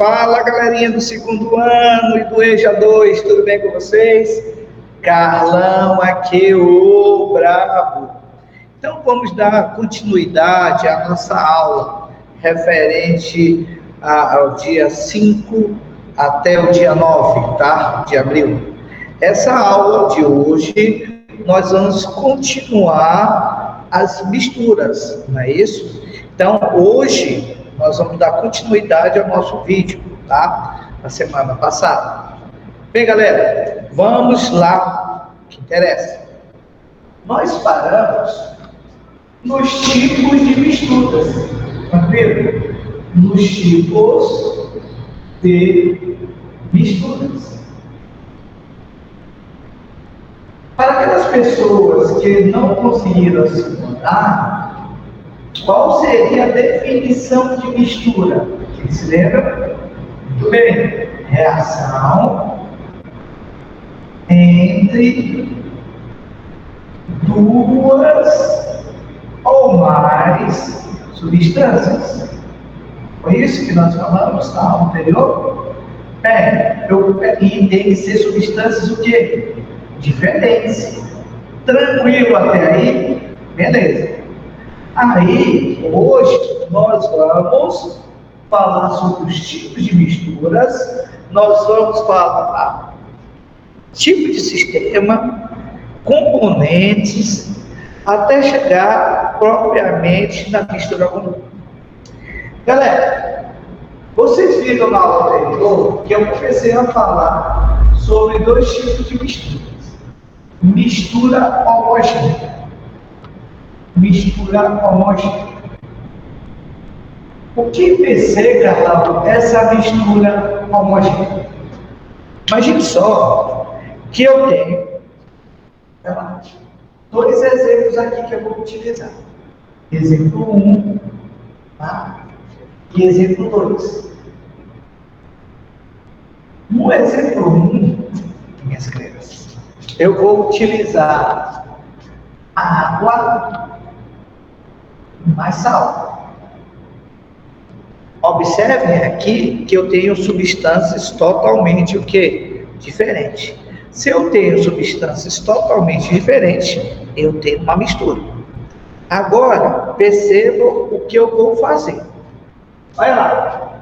Fala, galerinha do segundo ano e do EJA 2, tudo bem com vocês? Carlão aqui, o brabo. Então vamos dar continuidade à nossa aula referente ao dia 5 até o dia 9, tá? De abril. Essa aula de hoje nós vamos continuar as misturas, não é isso? Então hoje nós vamos dar continuidade ao nosso vídeo, tá? Na semana passada. Bem, galera, vamos lá, o que interessa. Nós paramos nos tipos de misturas, tranquilo? Nos tipos de misturas. Para aquelas pessoas que não conseguiram se mudar, qual seria a definição de mistura? Quem se lembra? Muito bem. Reação entre duas ou mais substâncias. Foi isso que nós falamos na aula anterior? E tem que ser substâncias o quê? Diferentes. Tranquilo até aí? Beleza. Aí, hoje, nós vamos falar sobre os tipos de misturas, nós vamos falar tipo de sistema, componentes, até chegar propriamente na mistura comum. Galera, vocês viram na aula anterior que eu comecei a falar sobre dois tipos de misturas. Mistura homogênea. Mistura homogênea. O que pensei, Carlão, essa mistura homogênea? Imagine só que eu tenho dois exemplos aqui que eu vou utilizar. Exemplo 1, tá? E exemplo 2. No exemplo 1, minhas crianças, eu vou utilizar água mais sal. Observem aqui que eu tenho substâncias totalmente o quê? Diferentes. Se eu tenho substâncias totalmente diferentes, eu tenho uma mistura. Agora, percebam o que eu vou fazer. Olha lá.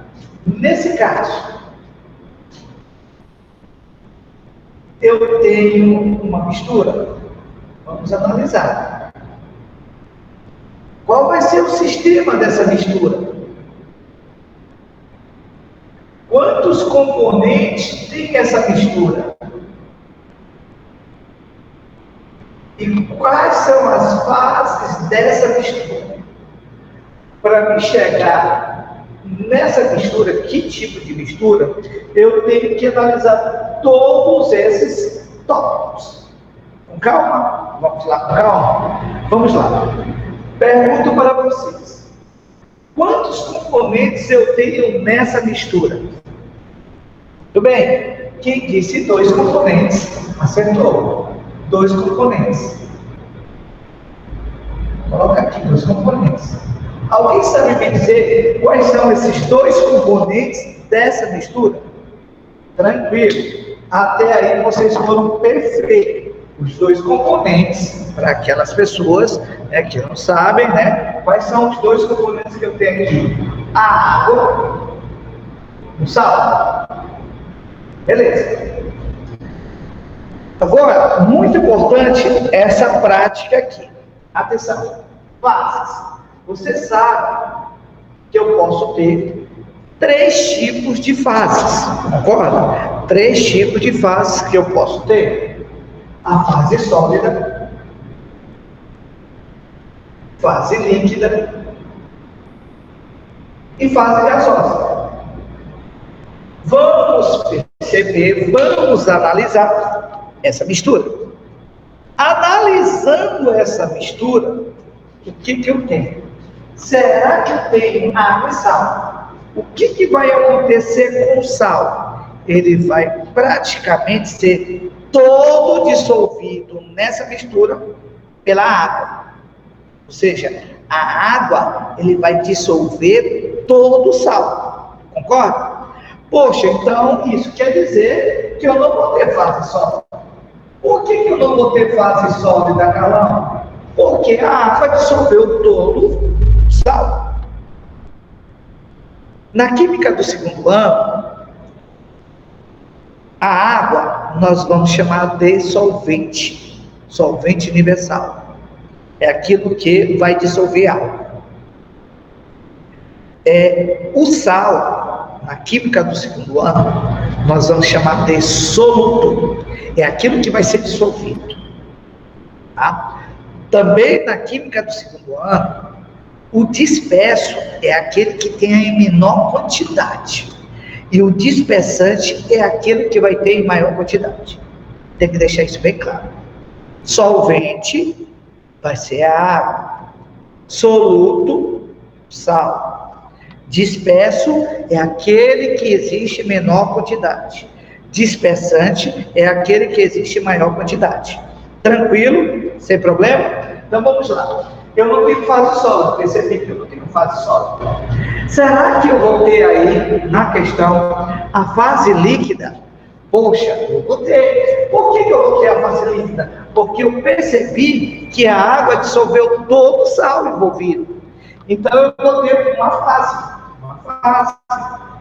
Nesse caso, eu tenho uma mistura. Vamos analisar. Qual vai ser o sistema dessa mistura? Quantos componentes tem essa mistura? E quais são as fases dessa mistura? Para me chegar nessa mistura, que tipo de mistura, eu tenho que analisar todos esses tópicos. Com calma, vamos lá, com calma. Vamos lá. Pergunto para vocês. Quantos componentes eu tenho nessa mistura? Tudo bem? Quem disse 2 componentes, acertou. 2 componentes. Coloca aqui 2 componentes. Alguém sabe me dizer quais são esses 2 componentes dessa mistura? Tranquilo. Até aí vocês foram perfeitos. Os 2 componentes, para aquelas pessoas que não sabem, quais são os 2 componentes que eu tenho aqui? A água, o sal. Beleza. Agora, muito importante essa prática aqui. Atenção. Fases. Você sabe que eu posso ter 3 tipos de fases. Concorda? 3 tipos de fases que eu posso ter. A fase sólida, fase líquida e fase gasosa. Vamos perceber, vamos analisar essa mistura. Analisando essa mistura, o que eu tenho? Será que eu tenho água e sal? O que vai acontecer com o sal? Ele vai praticamente ser todo dissolvido nessa mistura pela água. Ou seja, a água ele vai dissolver todo o sal. Concorda? Poxa, então isso quer dizer que eu não vou ter fase sólida. Por que eu não vou ter fase sólida, Carlão? Porque a água dissolveu todo o sal. Na química do segundo ano, a água nós vamos chamar de solvente, solvente universal. É aquilo que vai dissolver água. O sal, na química do segundo ano, nós vamos chamar de soluto. É aquilo que vai ser dissolvido. Tá? Também na química do segundo ano, o disperso é aquele que tem em menor quantidade. E o dispersante é aquele que vai ter em maior quantidade. Tem que deixar isso bem claro. Solvente vai ser a água. Soluto, sal. Disperso é aquele que existe em menor quantidade. Dispersante é aquele que existe em maior quantidade. Tranquilo? Sem problema? Então vamos lá. Eu não tenho fase sólida, percebi que eu não tenho fase sólida. Será que eu vou ter aí, na questão, a fase líquida? Poxa, eu vou ter. Por que eu vou ter a fase líquida? Porque eu percebi que a água dissolveu todo o sal envolvido. Então eu vou ter uma fase,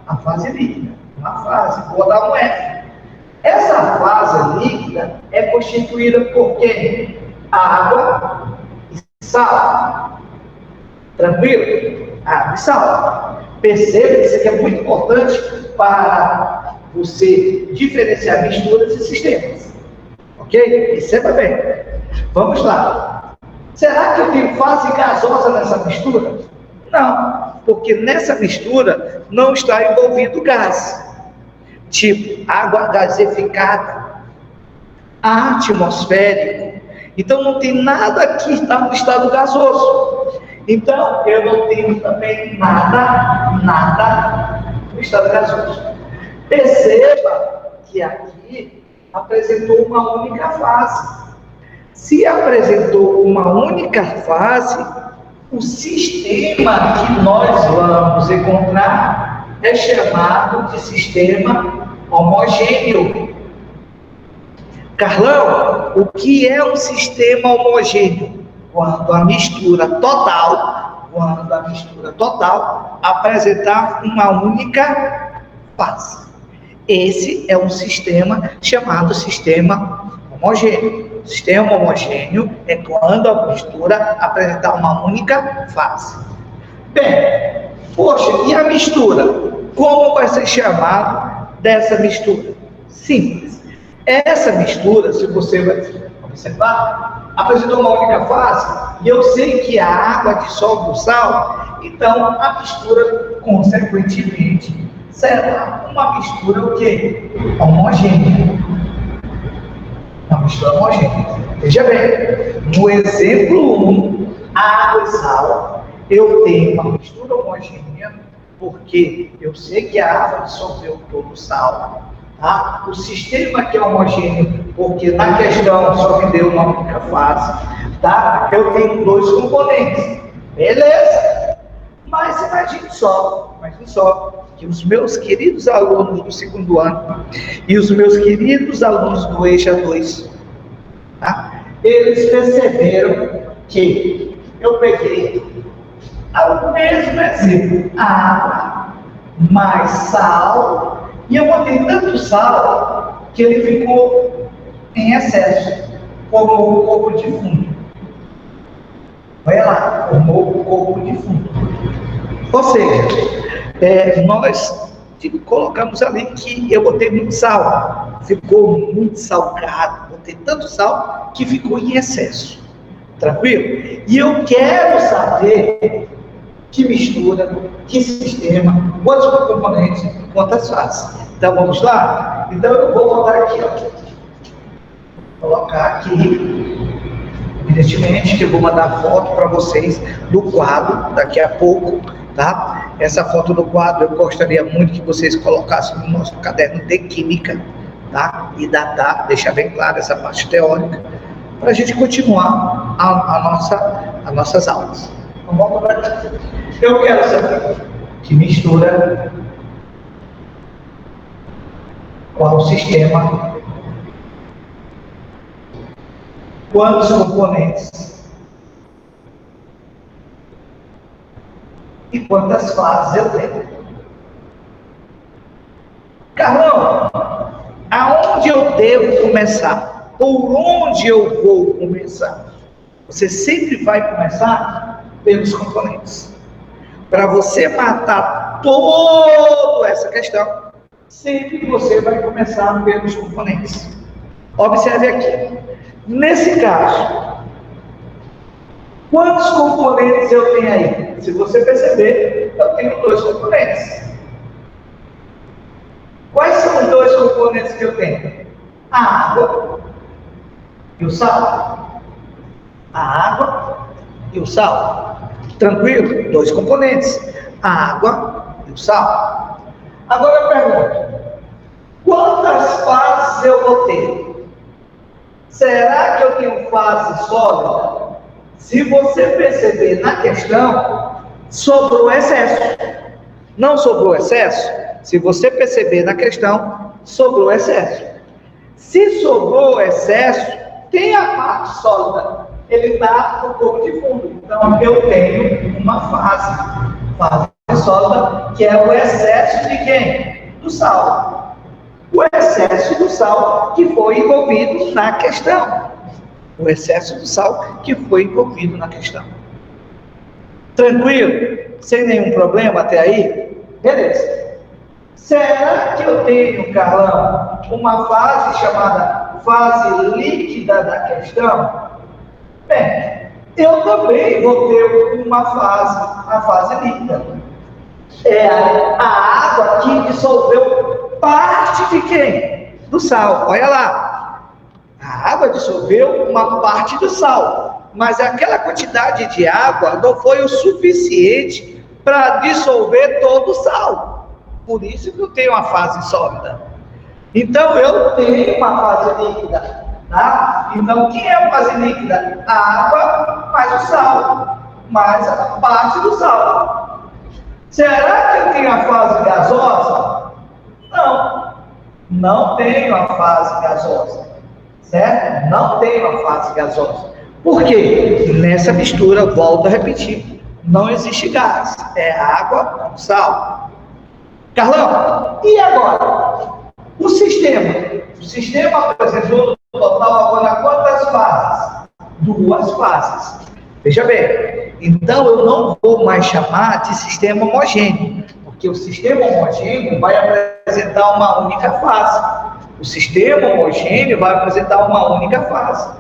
a fase líquida, uma fase, vou dar um F. Essa fase líquida é constituída por quê? Água e sal. Tranquilo? Água e sal. Perceba que isso aqui é muito importante para você diferenciar misturas e sistemas. Ok? Perceba bem. Vamos lá. Será que eu tenho fase gasosa nessa mistura? Não, porque nessa mistura não está envolvido gás. Tipo, água gasificada, atmosférico. Então não tem nada que está no estado gasoso. Então eu não tenho também nada no estado gasoso. Perceba que aqui apresentou uma única fase. Se apresentou uma única fase, o sistema que nós vamos encontrar é chamado de sistema homogêneo. Carlão, o que é um sistema homogêneo? Quando a mistura total apresentar uma única fase. Esse é um sistema chamado sistema homogêneo. Sistema homogêneo é quando a mistura apresentar uma única fase. Bem, poxa, e a mistura? Como vai ser chamado dessa mistura? Simples. Essa mistura, se você vai observar, apresentou uma única fase, e eu sei que a água dissolve o sal, então a mistura, consequentemente, será uma mistura o quê? Homogênea. Uma mistura homogênea. Veja bem, no exemplo 1, água e sal, eu tenho uma mistura homogênea, porque eu sei que a água dissolveu todo o sal. Tá? O sistema que é homogêneo, porque na questão só me deu uma única fase, tá? Eu tenho dois componentes. Beleza? Mas imagine só, que os meus queridos alunos do segundo ano e os meus queridos alunos do EJA 2, tá? Eles perceberam que eu peguei o mesmo exemplo, água mais sal, e eu botei tanto sal que ele ficou em excesso, formou o corpo de fundo. Olha lá, formou o corpo de fundo. Ou seja, nós colocamos ali que eu botei muito sal, ficou muito salgado, botei tanto sal que ficou em excesso. Tranquilo? E eu quero saber que mistura, que sistema, quantos componentes, quantas fases. Então vamos lá? Então eu vou botar aqui, ó. Vou colocar aqui, evidentemente que eu vou mandar foto para vocês do quadro daqui a pouco, tá? Essa foto do quadro eu gostaria muito que vocês colocassem no nosso caderno de química, tá? E datar, deixar bem claro essa parte teórica, para a gente continuar as nossas aulas. Então, vamos para aqui. Eu quero saber que mistura Qual sistema? Quantos componentes? E quantas fases eu tenho? Carlão, aonde eu devo começar? Por onde eu vou começar? Você sempre vai começar pelos componentes. Para você matar toda essa questão, sempre você vai começar pelos componentes. Observe aqui. Nesse caso, quantos componentes eu tenho aí? Se você perceber, eu tenho 2 componentes. Quais são os 2 componentes que eu tenho? A água e o sal. A água e o sal. Tranquilo? 2 componentes. A água e o sal. Agora eu pergunto, quantas fases eu vou ter? Será que eu tenho fase sólida? Se você perceber na questão, sobrou excesso. Não sobrou excesso? Se você perceber na questão, sobrou excesso. Se sobrou excesso, tem a parte sólida. Ele está no corpo de fundo. Então, eu tenho uma fase sólida, que é o excesso de quem? Do sal. O excesso do sal que foi envolvido na questão. O excesso do sal que foi envolvido na questão. Tranquilo? Sem nenhum problema até aí? Beleza. Será que eu tenho, Carlão, uma fase chamada fase líquida da questão? Bem, eu também vou ter uma fase, a fase líquida. É a água que dissolveu parte de quem? Do sal. Olha lá. A água dissolveu uma parte do sal. Mas aquela quantidade de água não foi o suficiente para dissolver todo o sal. Por isso que eu tenho uma fase sólida. Então eu tenho uma fase líquida. Tá? Então o que é a fase líquida? A água mais o sal. Mais a parte do sal. Será que eu tenho a fase gasosa? Não. Não tenho a fase gasosa. Certo? Não tenho a fase gasosa. Por quê? Nessa mistura, volto a repetir, não existe gás. É água com sal. Carlão, e agora? O sistema. O sistema apresentou no total agora quantas fases? 2 fases. Veja bem, então eu não vou mais chamar de sistema homogêneo, porque o sistema homogêneo vai apresentar uma única fase. O sistema homogêneo vai apresentar uma única fase.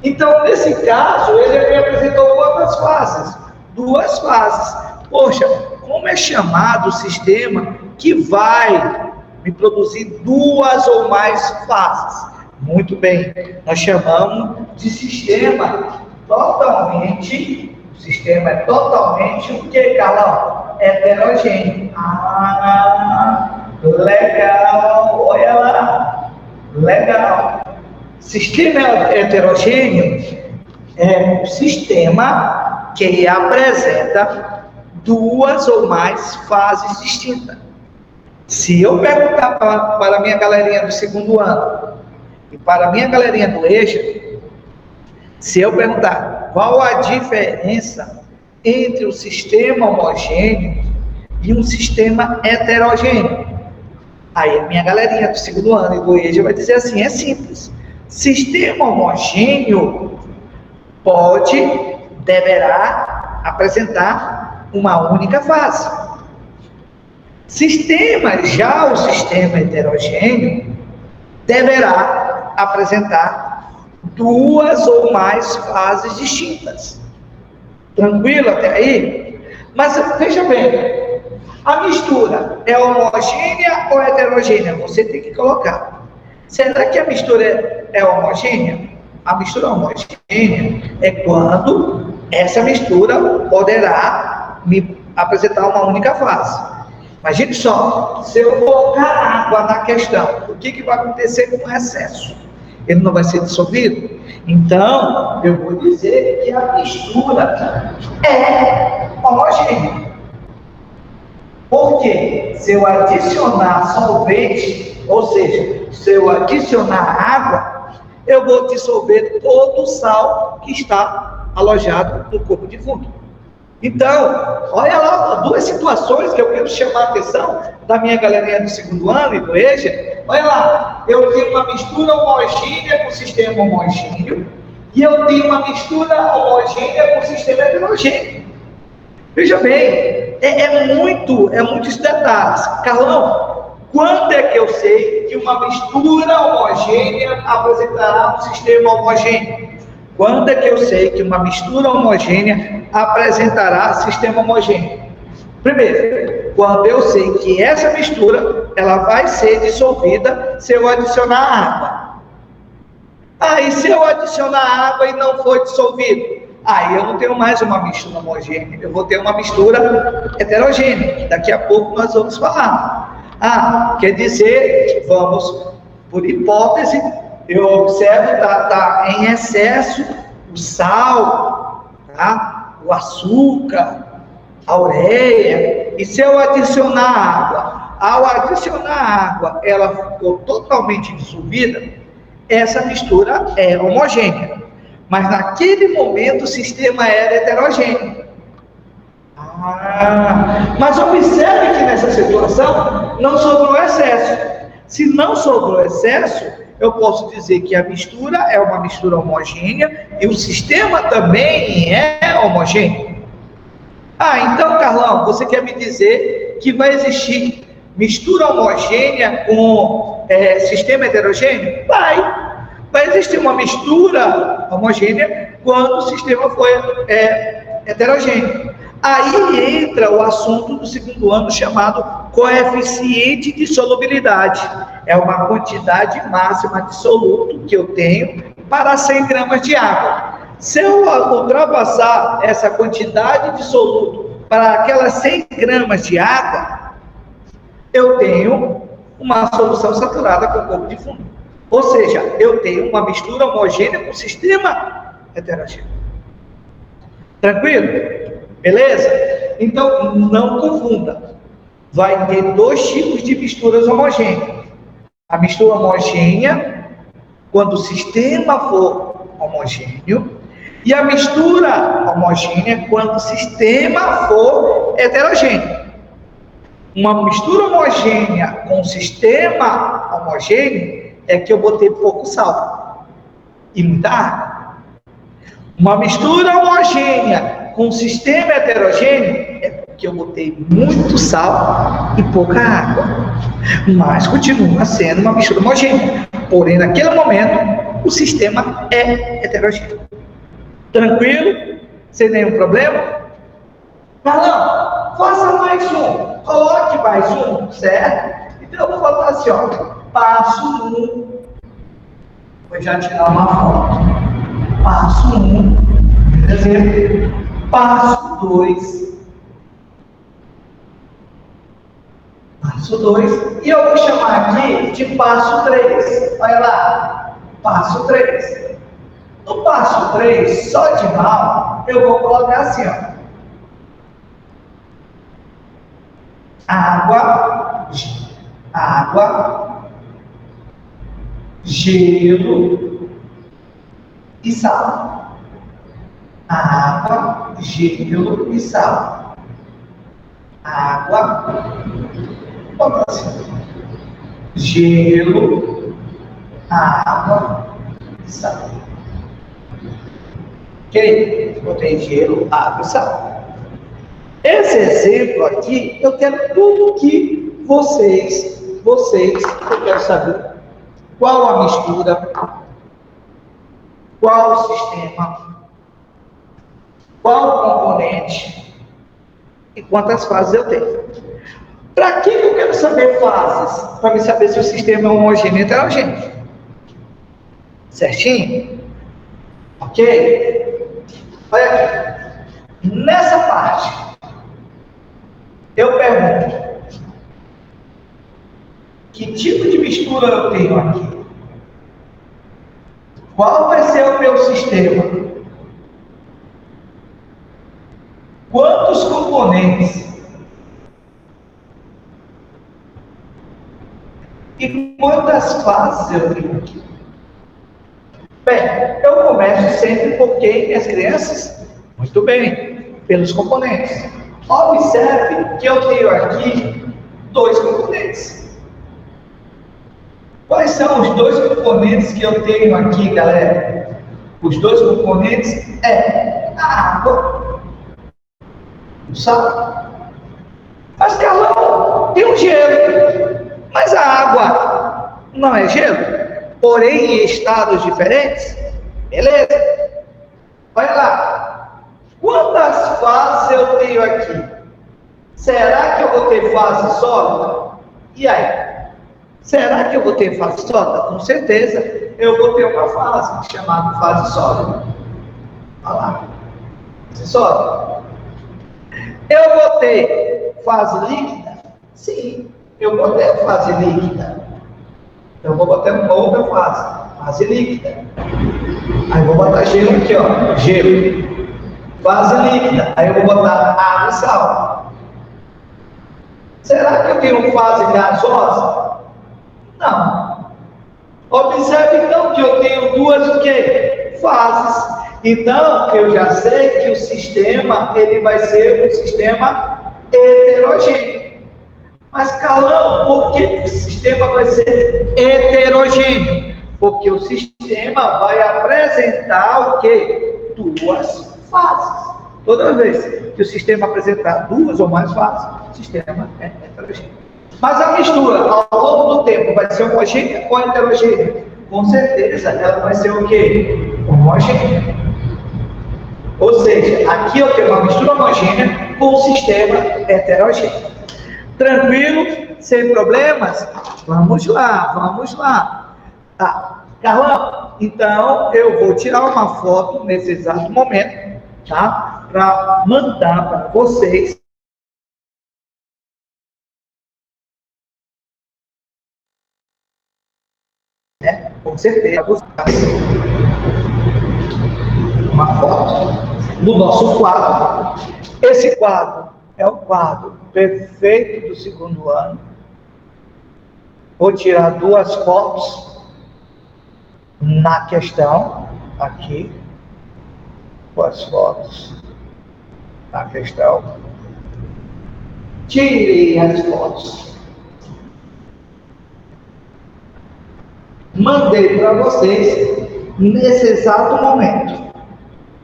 Então, nesse caso, ele me apresentou quantas fases? 2 fases. Poxa, como é chamado o sistema que vai me produzir 2 ou mais fases? Muito bem, nós chamamos de sistema totalmente, o sistema é totalmente o que, Carlão? Heterogêneo. Ah, legal, olha lá, legal. Sistema heterogêneo é um sistema que apresenta 2 ou mais fases distintas. Se eu perguntar para a minha galerinha do 2º ano e para a minha galerinha do EJA, se eu perguntar qual a diferença entre o sistema homogêneo e um sistema heterogêneo, aí a minha galerinha do 2º ano e do EJA vai dizer assim, é simples. Sistema homogêneo deverá apresentar uma única fase. O sistema heterogêneo deverá apresentar 2 ou mais fases distintas. Tranquilo até aí? Mas veja bem, a mistura é homogênea ou heterogênea? Você tem que colocar. Será que a mistura é homogênea? A mistura homogênea é quando essa mistura poderá me apresentar uma única fase. Imagine só, se eu colocar água na questão, o que vai acontecer com o excesso? Ele não vai ser dissolvido? Então, eu vou dizer que a mistura é homogênea. Porque se eu adicionar solvente, Ou seja, se eu adicionar água, eu vou dissolver todo o sal que está alojado no corpo de fundo. Então, olha lá, duas situações que eu quero chamar a atenção da minha galerinha do segundo ano e do EJA. Olha lá, eu tenho uma mistura homogênea com o sistema homogêneo e eu tenho uma mistura homogênea com o sistema heterogêneo. Veja bem, muitos detalhes. Carlão, quando é que eu sei que uma mistura homogênea apresentará um sistema homogêneo? Quando é que eu sei que uma mistura homogênea apresentará sistema homogêneo? Primeiro, quando eu sei que essa mistura ela vai ser dissolvida se eu adicionar água. Aí, se eu adicionar água e não for dissolvido, aí eu não tenho mais uma mistura homogênea, eu vou ter uma mistura heterogênea, que daqui a pouco nós vamos falar. Quer dizer, vamos, por hipótese, eu observo tá em excesso o sal, tá? O açúcar, a ureia, e se eu adicionar água, ao adicionar água, ela ficou totalmente dissolvida, essa mistura é homogênea. Mas naquele momento o sistema era heterogêneo. Mas observe que nessa situação não sobrou excesso. Se não sobrou excesso, eu posso dizer que a mistura é uma mistura homogênea e o sistema também é homogêneo. Então, Carlão, você quer me dizer que vai existir mistura homogênea com sistema heterogêneo? Vai existir uma mistura homogênea quando o sistema for heterogêneo. Aí entra o assunto do segundo ano chamado coeficiente de solubilidade. É uma quantidade máxima de soluto que eu tenho para 100 gramas de água. Se eu ultrapassar essa quantidade de soluto para aquelas 100 gramas de água, eu tenho uma solução saturada com corpo de fundo. Ou seja, eu tenho uma mistura homogênea com sistema heterogêneo. Tranquilo? Beleza? Então, não confunda. Vai ter dois tipos de misturas homogêneas. A mistura homogênea, quando o sistema for homogêneo, e a mistura homogênea, quando o sistema for heterogêneo. Uma mistura homogênea com sistema homogêneo é que eu botei pouco sal e muita água. Uma mistura homogênea com sistema heterogêneo é que eu botei muito sal e pouca água. Mas continua sendo uma mistura homogênea. Porém, naquele momento, o sistema é heterogêneo. Tranquilo? Sem nenhum problema? Carlão, faça mais um. Coloque mais um, certo? Então, eu vou falar assim, passo 1. Vou já tirar uma foto. Passo 1. Beleza? Passo 2. Passo 2. E eu vou chamar aqui de passo 3. Olha lá. Passo 3. No passo 3, só de mal, eu vou colocar assim, água, gelo e sal. Água, gelo e sal. Água, bota assim, gelo, água e sal. Ok? Botei gelo, água e sal. Esse exemplo aqui, eu quero tudo que vocês, eu quero saber qual a mistura, qual o sistema, qual o componente e quantas fases eu tenho. Para que eu quero saber fases? Para me saber se o sistema é homogêneo ou heterogêneo. Certinho? Ok? Olha aqui. Nessa parte, eu pergunto, que tipo de mistura eu tenho aqui? Qual vai ser o meu sistema? Quantos componentes? E quantas fases eu tenho aqui? Bem, eu começo sempre por quem? As crianças? Muito bem, pelos componentes. Observe que eu tenho aqui dois componentes. Quais são os dois componentes que eu tenho aqui, galera? Os dois componentes é a água e o sal. Mas, Carlão, tem um gelo. Mas a água não é gelo? Porém, em estados diferentes? Beleza. Olha lá. Quantas fases eu tenho aqui? Será que eu vou ter fase sólida? E aí? Será que eu vou ter fase sólida? Com certeza, eu vou ter uma fase chamada fase sólida. Olha lá. Fase sólida. Eu vou ter fase líquida? Sim, eu vou ter fase líquida. Eu vou botar uma outra fase líquida. Aí eu vou botar gelo aqui, ó, gelo. Fase líquida. Aí eu vou botar água e sal. Será que eu tenho fase gasosa? Não. Observe então que eu tenho duas o quê? Fases. Então, eu já sei que o sistema, ele vai ser um sistema heterogêneo. Mas, Carlão, por que o sistema vai ser heterogêneo? Porque o sistema vai apresentar o quê? Duas fases. Toda vez que o sistema apresentar duas ou mais fases, o sistema é heterogêneo. Mas a mistura, ao longo do tempo, vai ser homogênea ou heterogênea? Com certeza, ela vai ser o quê? Homogênea. Ou seja, aqui eu tenho uma mistura homogênea com um sistema heterogêneo. Tranquilo? Sem problemas? Vamos lá, vamos lá. Tá, Carlão, então eu vou tirar uma foto nesse exato momento, tá? Para mandar para vocês. Com certeza, uma foto do nosso quadro. Esse quadro é o quadro perfeito do segundo ano. Vou tirar duas fotos na questão, aqui, duas fotos na questão. Tirei as fotos. Mandei para vocês nesse exato momento.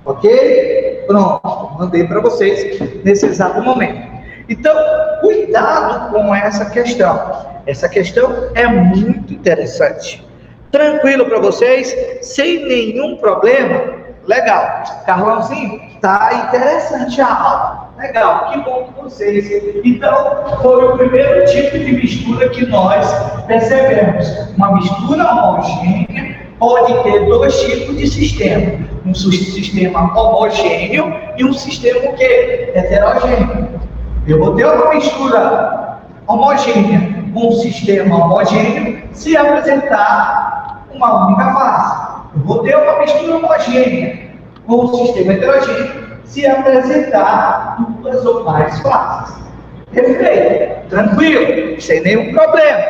Ok? Pronto, mandei para vocês nesse exato momento. Então, cuidado com essa questão. Essa questão é muito interessante. Tranquilo para vocês? Sem nenhum problema? Legal. Carlãozinho, tá interessante a aula. Legal, que bom com vocês. Então, foi o primeiro tipo de mistura que nós percebemos. Uma mistura homogênea pode ter dois tipos de sistema. Um sistema homogêneo e um sistema o quê? Heterogêneo. Eu vou ter uma mistura homogênea com um sistema homogêneo se apresentar uma única fase. Eu vou ter uma mistura homogênea com um sistema heterogêneo se apresentar duas ou mais fases. Perfeito, tranquilo, sem nenhum problema.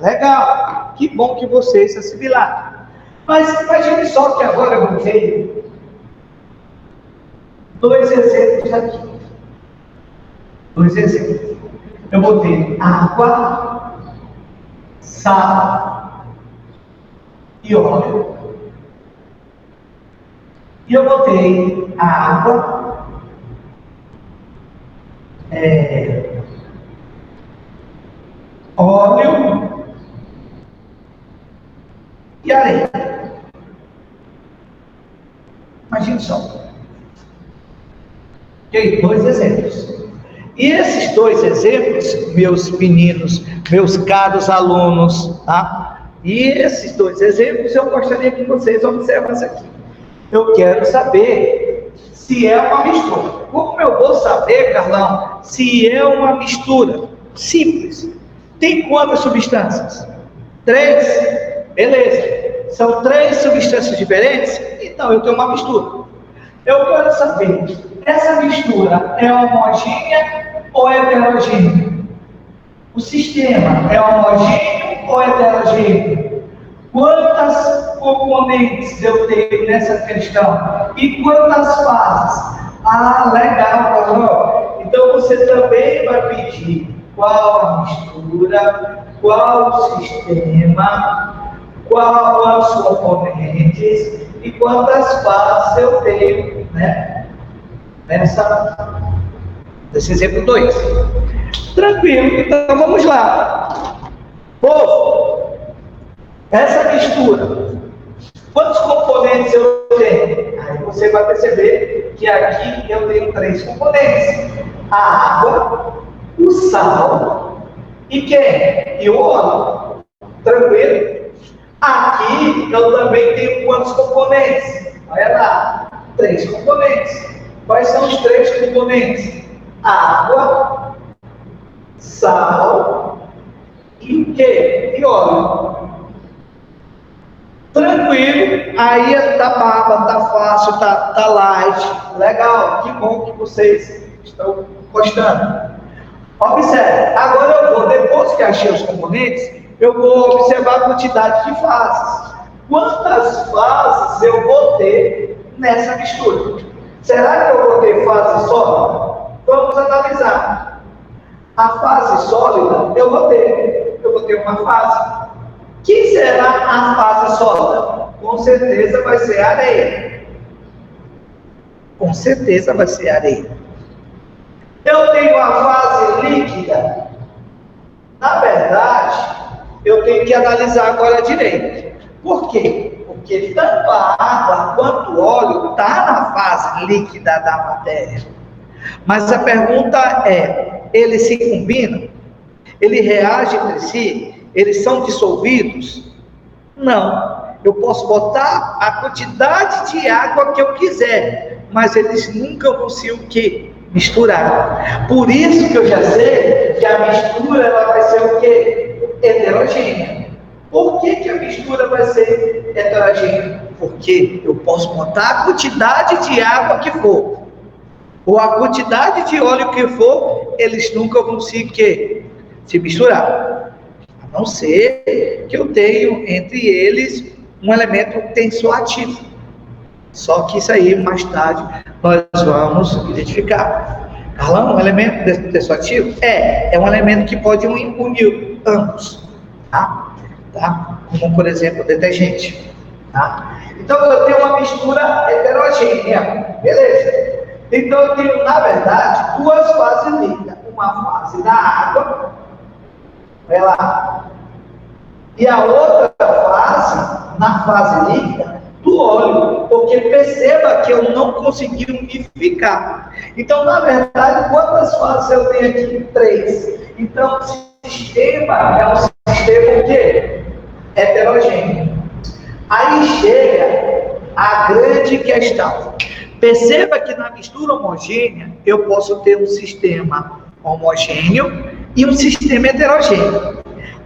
Legal, que bom que vocês se assimilaram. Mas imagine só que agora eu vou ter dois exemplos aqui. Dois exemplos. Eu vou ter água, sal e óleo. E eu botei a água, óleo e areia. Imagine só. Ok? Dois exemplos. E esses dois exemplos, meus meninos, meus caros alunos, tá? E esses dois exemplos eu gostaria que vocês observassem aqui. Eu quero saber se é uma mistura. Como eu vou saber, Carlão, se é uma mistura? Simples. Tem quantas substâncias? 3. Beleza. São 3 substâncias diferentes? Então eu tenho uma mistura. Eu quero saber, essa mistura é homogênea ou heterogênea? O sistema é homogêneo ou heterogêneo? Quantas componentes eu tenho nessa questão? E quantas fases? Ah, legal, Carol. Então você também vai pedir qual a mistura, qual o sistema, qual os componentes e quantas fases eu tenho, né? Nesse exemplo 2. Tranquilo, então vamos lá. Povo, essa mistura, quantos componentes eu tenho? Aí você vai perceber que aqui eu tenho 3 componentes: a água, o sal e quem? E o óleo. Tranquilo? Aqui eu também tenho quantos componentes? Olha lá, 3 componentes. Quais são os 3 componentes? Água, sal e o quê? E óleo. Tranquilo, aí tá baba, tá fácil, tá light, legal, que bom que vocês estão gostando. Observe, agora eu vou, depois que achei os componentes, eu vou observar a quantidade de fases. Quantas fases eu vou ter nessa mistura? Será que eu vou ter fase sólida? Vamos analisar. A fase sólida, eu vou ter uma fase. Que será a fase sólida? Com certeza vai ser areia. Com certeza vai ser areia. Eu tenho a fase líquida. Na verdade, eu tenho que analisar agora direito. Por quê? Porque tanto a água quanto o óleo está na fase líquida da matéria. Mas a pergunta é, eles se combinam? Eles reagem entre si? Eles são dissolvidos? Não. Eu posso botar a quantidade de água que eu quiser, mas eles nunca vão se o quê? Misturar. Por isso que eu já sei que a mistura ela vai ser o quê? Heterogênea. Por que a mistura vai ser heterogênea? Porque eu posso botar a quantidade de água que for, ou a quantidade de óleo que for, eles nunca vão se misturar. A não ser que eu tenho entre eles um elemento tensoativo. Só que isso aí, mais tarde, nós vamos identificar. Carlão, um elemento tensoativo? É um elemento que pode unir ambos. Tá? Como, por exemplo, detergente. Tá? Então, eu tenho uma mistura heterogênea. Beleza? Então, eu tenho, na verdade, 2 fases líquidas. Uma fase da água, olha lá, e a outra fase, na fase líquida, do óleo, porque perceba que eu não consegui unificar. Então, na verdade, quantas fases eu tenho aqui? 3. Então, o sistema é um sistema o quê? Heterogêneo. Aí chega a grande questão. Perceba que na mistura homogênea, eu posso ter um sistema homogêneo e um sistema heterogêneo.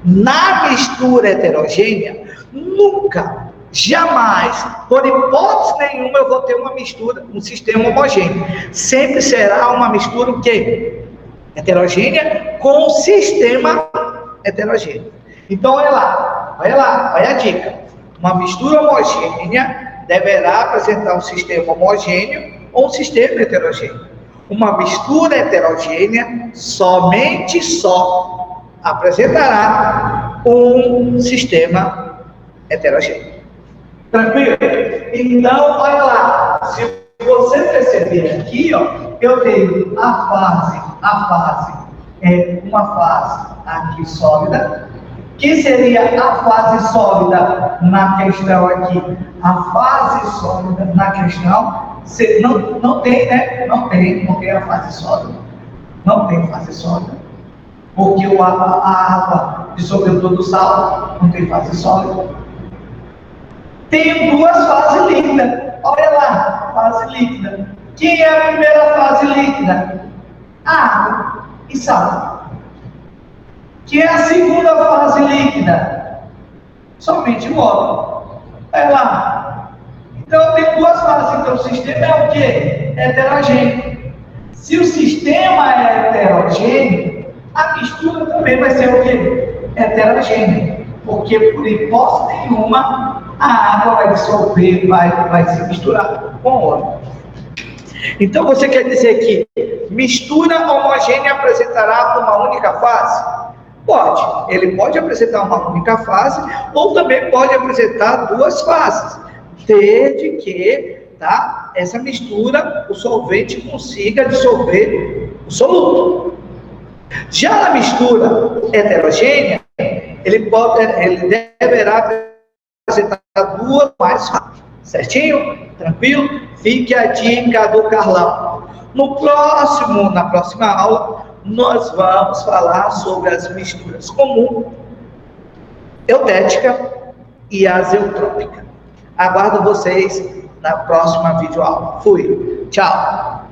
Na mistura heterogênea, nunca, jamais, por hipótese nenhuma, eu vou ter uma mistura, um sistema homogêneo. Sempre será uma mistura o quê? Heterogênea com sistema heterogêneo. Então, olha lá, olha a dica. Uma mistura homogênea deverá apresentar um sistema homogêneo ou um sistema heterogêneo. Uma mistura heterogênea somente só apresentará um sistema heterogêneo. Tranquilo? Então, olha lá, se você perceber aqui, ó, eu tenho a fase é uma fase aqui sólida. Que seria a fase sólida na questão aqui? A fase sólida na questão, não tem, né? Não tem a fase sólida. Não tem fase sólida. Porque a água dissolveu todo o sal, não tem fase sólida. Tem 2 fases líquidas. Olha lá, fase líquida. Quem é a primeira fase líquida? Água e sal. Que é a segunda fase líquida? Somente o óleo. Olha lá. Então, tem 2 fases. Então, o sistema é o quê? Heterogêneo. Se o sistema é heterogêneo, a mistura também vai ser o quê? Heterogênea. porque por hipótese nenhuma a água vai dissolver, vai se misturar com óleo. Então você quer dizer que mistura homogênea apresentará uma única fase? Pode, ele pode apresentar uma única fase, ou também pode apresentar duas fases, desde que, tá, essa mistura, o solvente consiga dissolver o soluto. Já na mistura heterogênea, ele deverá apresentar duas mais fases, certinho? Tranquilo? Fique a dica do Carlão. Na próxima aula, nós vamos falar sobre as misturas comum, eudética e azeotrópica. Aguardo vocês na próxima videoaula. Fui. Tchau.